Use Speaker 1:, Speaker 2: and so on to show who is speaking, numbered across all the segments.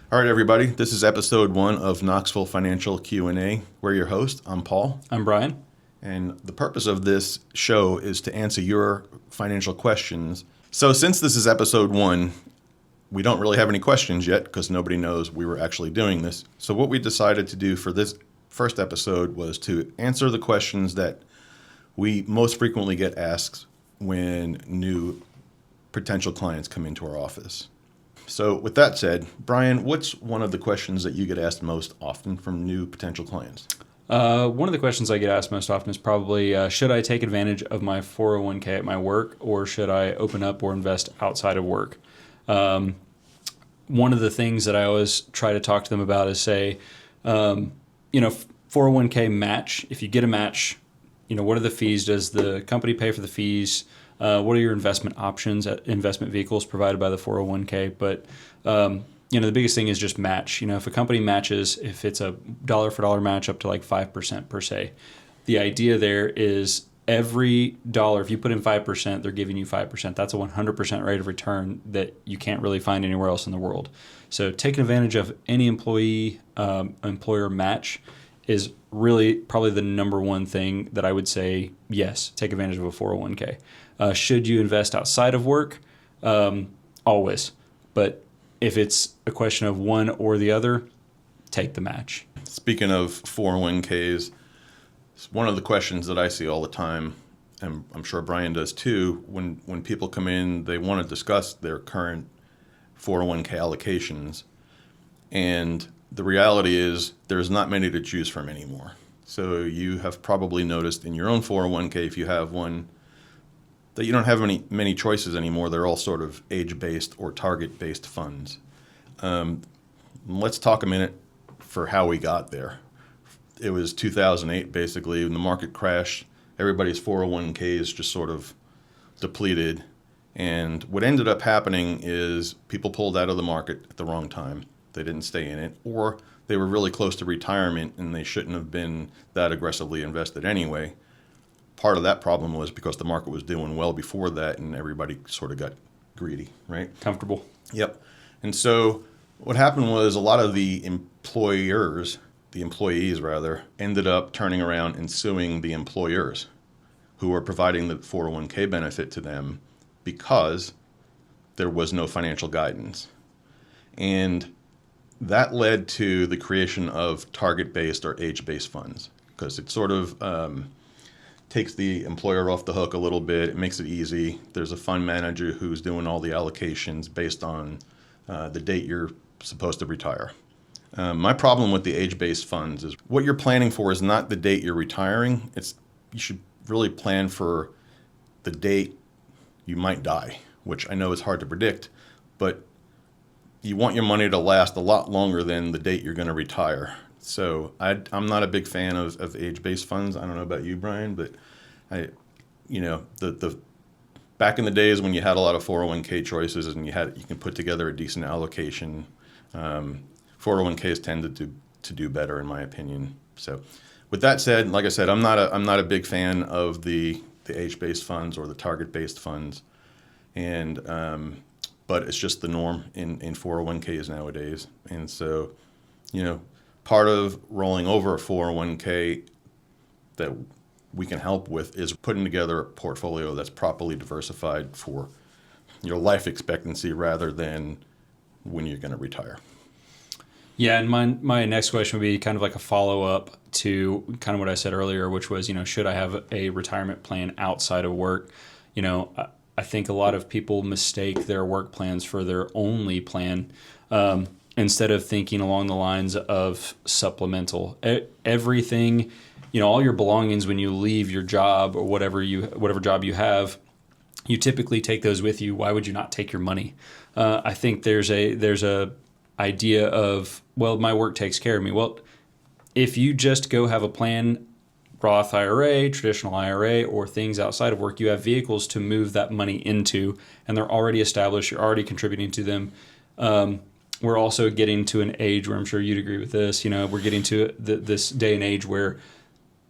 Speaker 1: All right, everybody. This is episode 1 of Knoxville Financial Q&A. We're your host. I'm Paul.
Speaker 2: I'm Brian.
Speaker 1: And the purpose of this show is to answer your financial questions. So since this is episode 1, we don't really have any questions yet because nobody knows we were actually doing this. So what we decided to do for this first episode was to answer the questions that we most frequently get asked when new potential clients come into our office. So with that said, Brian, what's one of the questions that you get asked most often from new potential clients?
Speaker 2: One of the questions I get asked most often is probably, should I take advantage of my 401k at my work, or should I open up or invest outside of work? One of the things that I always try to talk to them about is say, 401k match. If you get a match, what are the fees? Does the company pay for the fees? What are your investment options at investment vehicles provided by the 401k? But, the biggest thing is just match. If a company matches, if it's a dollar for dollar match up to like 5% per se, the idea there is every dollar, if you put in 5%, they're giving you 5%. That's a 100% rate of return that you can't really find anywhere else in the world. So taking advantage of any employer match is really probably the number one thing that I would say, yes, take advantage of a 401k. Should you invest outside of work? Always. But if it's a question of one or the other, take the match.
Speaker 1: Speaking of 401ks, it's one of the questions that I see all the time, and I'm sure Brian does too, when people come in, they want to discuss their current 401k allocations. And the reality is there's not many to choose from anymore. So you have probably noticed in your own 401k, if you have one, that you don't have many choices anymore. They're all sort of age-based or target-based funds. Let's talk a minute for how we got there. It was 2008, basically, when the market crashed. Everybody's 401ks just sort of depleted. And what ended up happening is people pulled out of the market at the wrong time. They didn't stay in it, or they were really close to retirement and they shouldn't have been that aggressively invested anyway. Part of that problem was because the market was doing well before that and everybody sort of got greedy, right?
Speaker 2: Comfortable.
Speaker 1: Yep. And so what happened was a lot of the employees ended up turning around and suing the employers who were providing the 401k benefit to them because there was no financial guidance. And that led to the creation of target-based or age-based funds because it sort of takes the employer off the hook a little bit. It makes it easy. There's a fund manager who's doing all the allocations based on the date you're supposed to retire. My problem with the age-based funds is what you're planning for is not the date you're retiring. You should really plan for the date you might die, which I know is hard to predict, but you want your money to last a lot longer than the date you're going to retire. So I'm not a big fan of age-based funds. I don't know about you, Brian, but the back in the days when you had a lot of 401k choices and you can put together a decent allocation, 401ks tended to do better in my opinion. So with that said, like I said, I'm not a big fan of the age-based funds or the target-based funds, and but it's just the norm in 401ks nowadays. And so, part of rolling over a 401k that we can help with is putting together a portfolio that's properly diversified for your life expectancy rather than when you're going to retire.
Speaker 2: Yeah, and my next question would be kind of like a follow-up to kind of what I said earlier, which was, should I have a retirement plan outside of work? I think a lot of people mistake their work plans for their only plan. Instead of thinking along the lines of supplemental. Everything, all your belongings when you leave your job or whatever job you have, you typically take those with you. Why would you not take your money? I think there's a idea of, well, my work takes care of me. Well, if you just go have a plan, Roth IRA, traditional IRA, or things outside of work, you have vehicles to move that money into, and they're already established. You're already contributing to them. We're also getting to an age where I'm sure you'd agree with this. We're getting to this day and age where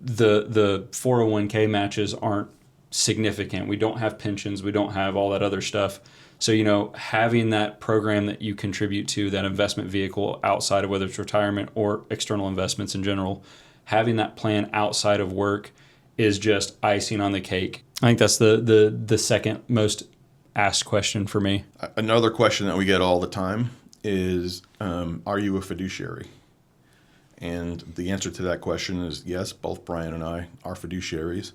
Speaker 2: the 401k matches aren't significant. We don't have pensions. We don't have all that other stuff. So, having that program that you contribute to, that investment vehicle outside of whether it's retirement or external investments in general, having that plan outside of work is just icing on the cake. I think that's the second most asked question for me.
Speaker 1: Another question that we get all the time is, are you a fiduciary? And the answer to that question is yes, both Brian and I are fiduciaries.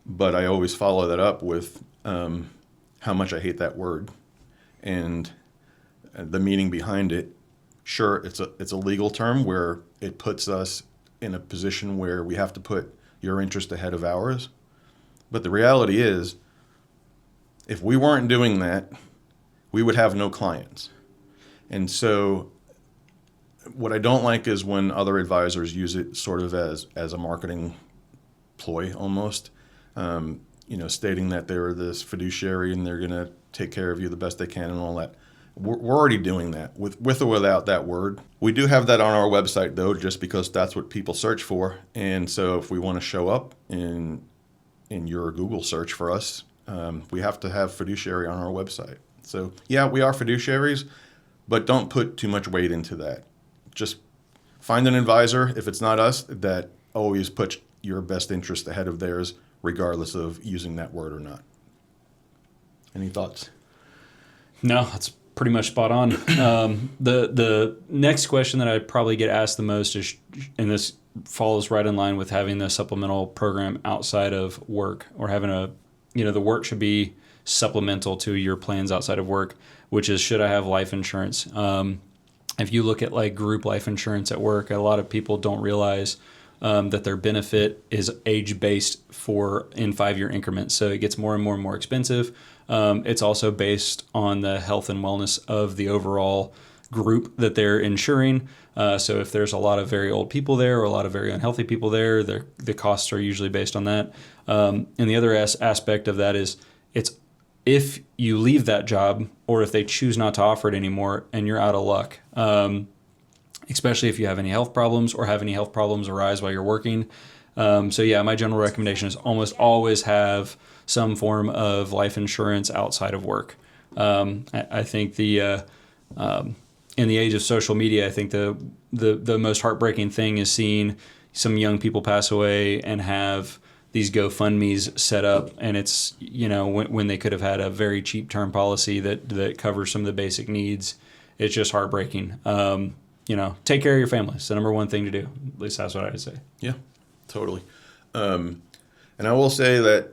Speaker 1: But I always follow that up with how much I hate that word and the meaning behind it. Sure, it's a legal term where it puts us in a position where we have to put your interest ahead of ours. But the reality is, if we weren't doing that, we would have no clients. And so what I don't like is when other advisors use it sort of as a marketing ploy almost, stating that they're this fiduciary and they're going to take care of you the best they can and all that. We're already doing that with or without that word. We do have that on our website, though, just because that's what people search for. And so if we want to show up in your Google search for us, we have to have fiduciary on our website. So, yeah, we are fiduciaries, but don't put too much weight into that. Just find an advisor, if it's not us, that always puts your best interest ahead of theirs, regardless of using that word or not. Any thoughts?
Speaker 2: No, that's pretty much spot on. The next question that I probably get asked the most is, and this follows right in line with having the supplemental program outside of work, or having the work should be supplemental to your plans outside of work, which is, should I have life insurance? If you look at like group life insurance at work, a lot of people don't realize that their benefit is age-based in 5-year increments. So it gets more and more and more expensive. It's also based on the health and wellness of the overall group that they're insuring. So if there's a lot of very old people there or a lot of very unhealthy people there, the costs are usually based on that. And the other aspect of that is, it's if you leave that job or if they choose not to offer it anymore and you're out of luck, especially if you have any health problems or have any health problems arise while you're working. So yeah, my general recommendation is almost always have some form of life insurance outside of work. I think in the age of social media, I think the most heartbreaking thing is seeing some young people pass away and have these GoFundMes set up, and it's, when they could have had a very cheap term policy that covers some of the basic needs. It's just heartbreaking. Take care of your family. It's the number one thing to do. At least that's what I would say.
Speaker 1: Yeah, totally. And I will say that,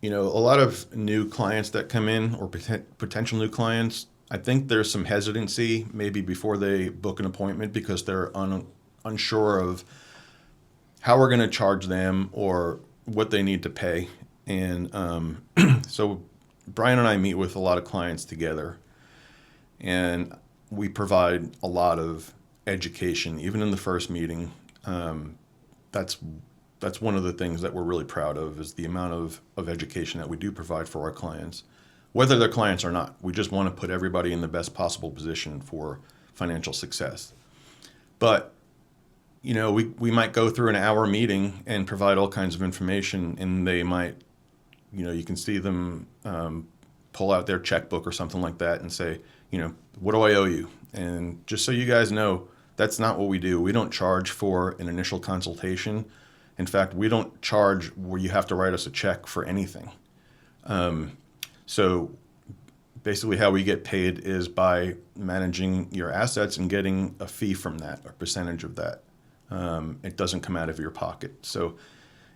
Speaker 1: a lot of new clients that come in, or potential new clients, I think there's some hesitancy maybe before they book an appointment because they're unsure of how we're going to charge them or what they need to pay. And so Brian and I meet with a lot of clients together, and we provide a lot of education, even in the first meeting. That's one of the things that we're really proud of, is the amount of education that we do provide for our clients, whether they're clients or not. We just want to put everybody in the best possible position for financial success. But, we might go through an hour meeting and provide all kinds of information, and they might, you can see them pull out their checkbook or something like that and say, what do I owe you? And just so you guys know, that's not what we do. We don't charge for an initial consultation. In fact, we don't charge where you have to write us a check for anything. So basically how we get paid is by managing your assets and getting a fee from that, a percentage of that. It doesn't come out of your pocket. So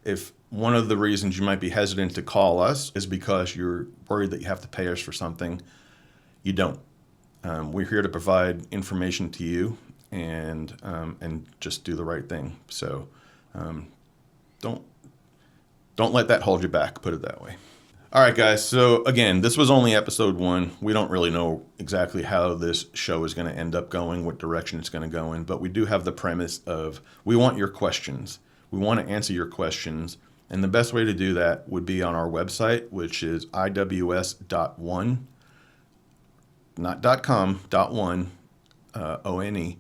Speaker 1: if one of the reasons you might be hesitant to call us is because you're worried that you have to pay us for something, you don't. We're here to provide information to you and just do the right thing. So don't let that hold you back, put it that way. All right, guys. So again, this was only episode 1. We don't really know exactly how this show is going to end up going, what direction it's going to go in, but we do have the premise of, we want your questions. We want to answer your questions. And the best way to do that would be on our website, which is iws.one, not .com, .one, O-N-E.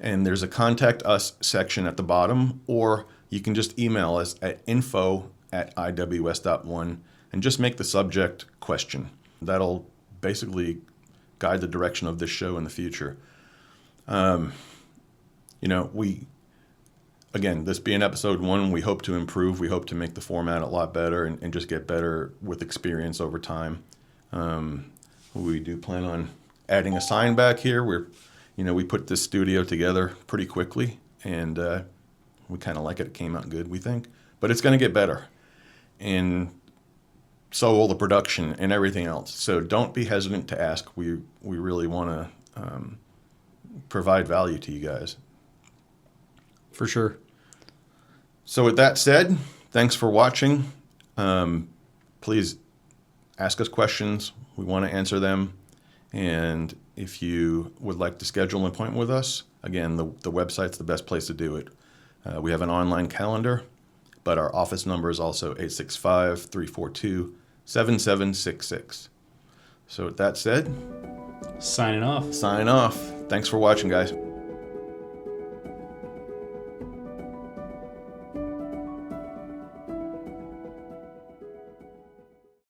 Speaker 1: And there's a contact us section at the bottom, or you can just email us at info iws.one, and just make the subject question. That'll basically guide the direction of this show in the future. Again, this being episode 1, we hope to improve. We hope to make the format a lot better and just get better with experience over time. We do plan on adding a sign back here. We put this studio together pretty quickly, and we kind of like it. It came out good, we think. But it's going to get better. And so will the production and everything else. So don't be hesitant to ask. We really want to provide value to you guys.
Speaker 2: For sure.
Speaker 1: So with that said, thanks for watching. Please ask us questions. We want to answer them. And if you would like to schedule an appointment with us, again, the website's the best place to do it. We have an online calendar, but our office number is also 865-342-7766. So with that said,
Speaker 2: Signing off.
Speaker 1: sign off. Thanks for watching, guys.